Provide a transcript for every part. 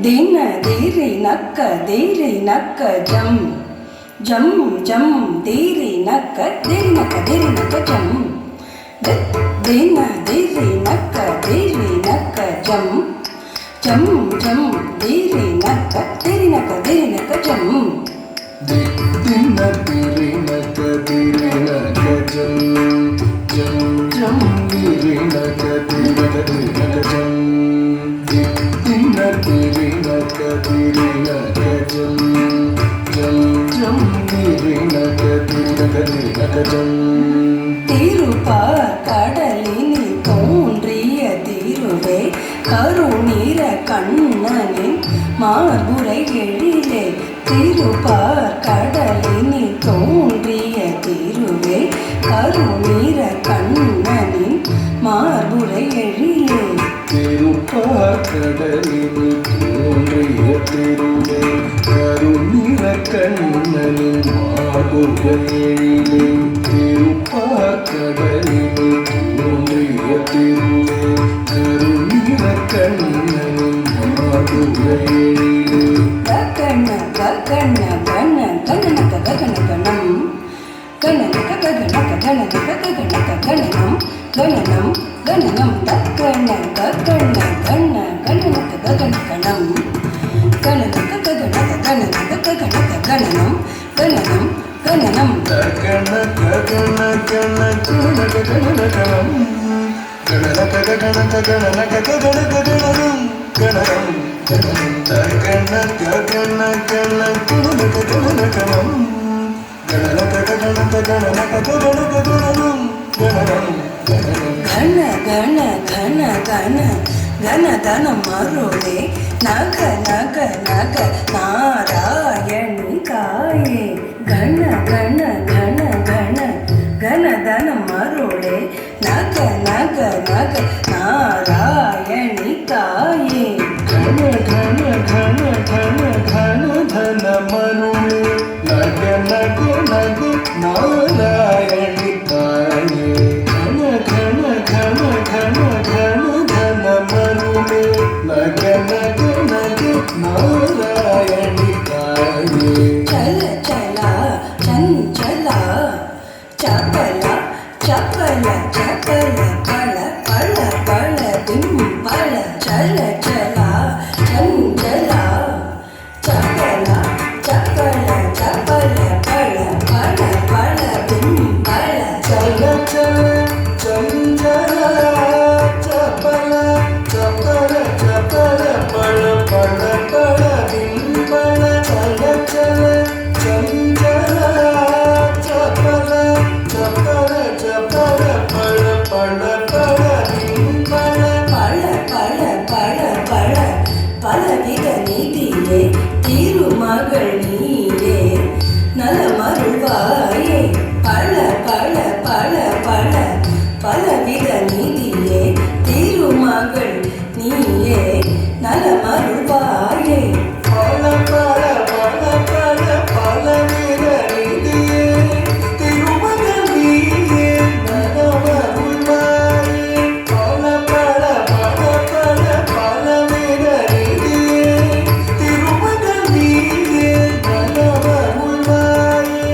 ದಿನ ದೇರಿ ನಕ್ಕ ದೇರಿ ನಕ್ಕ ಜಂ ಜಂ ಜಂ ದೇರಿ ನಕ್ಕ ದೇರಿ ನಕ್ಕ ಜಂ ದಿನ ದೇರಿ ನಕ್ಕ ಜಂ ಜಂ ಜಂ ದೇರಿ ನಕ್ಕ ಜಂ ದಿನ ದೇರಿ ನಕ್ಕ ಜಂ ಜಂ ಜಂ ದೇರಿ ನಕ್ಕ ಜಂ ದಿನ ದೇರಿ ನಕ್ಕ ಜಂ ಜಂ ಜಂ ದೇರಿ ನಕ್ಕ ಜಂ திருப்பார் கடலினில் தோன்றிய திருவே கருநீர கண்ணனின் மார்புரை எழிலே திருப்பார் கடலினில் தோன்றிய திருவே கருநீர கண்ணனின் மார்புரை எழிலே திருப்பார் கடலினில் தோன்றிய திருவே கருநீர கண்ணனின் மார்புரை எழிலே திருப்பார் கடலினில் தோன்றிய திருவே கருநீர கண்ணனின் மார்புரை எழிலே ககன ககன கன கனனக ககன கணம் கனனக ககனக கனனக ககனக கணனம் கணனம் கணனம் ககன ககன கன கனனக ககன கணம் கனனக ககனக கனனக ககனக கணனம் கணனம் கணனம் ககன ககன கன கனனக கணனம் கணனக ககனக கணனக ககனக கணனம் கணனம் கணனம் ககன ககன கன கனனக கணனம் கணனக ககனக கணனக ககனக கணனம் கணனம் கன கன கன கன கனதன மருளே நக நக நக நாராயணி காயே கன கன கன கன கனதன மருளே நக நக நக நாராயணி காயே கன கன கன கன கன தன மருளே நக நக நக நாராயணி காயே கன கன கன கன கன தன மருளே நக நக நக நாராயணி காயே चल चला चंचला चपला चपला चपला पळ पळ पळ बिंबळ चल चला चंचला चपला चपला चपला पळ पळ पळ बिंबळ चल चल चंचला चपल चपल चपल पळ पळ पळ बिंबळ चल चल चंचला चपल चपल चपल पळ पळ पळ बिंबळ பழ பழ பழ பழ பலவித நிதியே திருமகள் நீயே நலமருள்வாயே பழ பழ பழ பழ பலவித நிதியே திருமகள் நீயே நலமருள்வாயே பல பல பல பல பல நிதியே திருமகள் நீயே நலமருள்வாயே பல பல பல பல பல நிதியே திருமகள் நீயே நலமருள்வாயே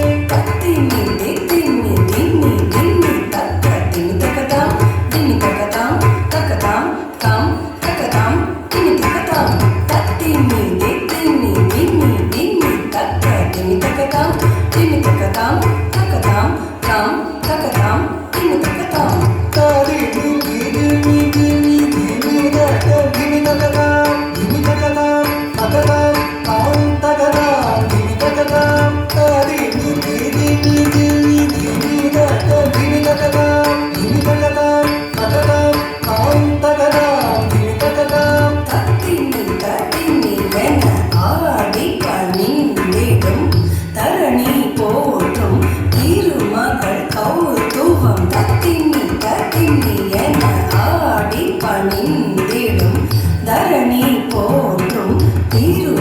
தின்னி தின்னி தின்னி தின்னி தக்க தின்னி தக்கதாம் தின்னி தக்கதாம் தக்கதாம் தாம் தக்கதாம் தின்னி தக்கதாம் தத்தின்னி தின்னி தின்னி தின்னி தக்க தின்னி தக்கதாம் தின்னி தக்கதாம் தக்கதாம் தாம் தக்கதாம் தின்னி தக்கதாம் தாரி திமி திமி திமி திமி தக்க திமி தக்கதாம் திமி தக்கதாம் தக்கதாம் தாம் தக்கதாம் திமி தக்கதாம் தாரி திமி திமி திமி திமி தக்க திமி தக்கதாம் திமி தக்கதாம் தக்கதாம் தாம் தக்கதாம் திமி தக்கதாம் தத்தின்னி தத்தின்னி என ஆடி பணிந்திடும் தரணி போற்றும் திருமகள் கௌதுவம் தத்தின்னி தத்தின்னி என ஆடி பணிந்திடும் தரணி போற்றும் திரு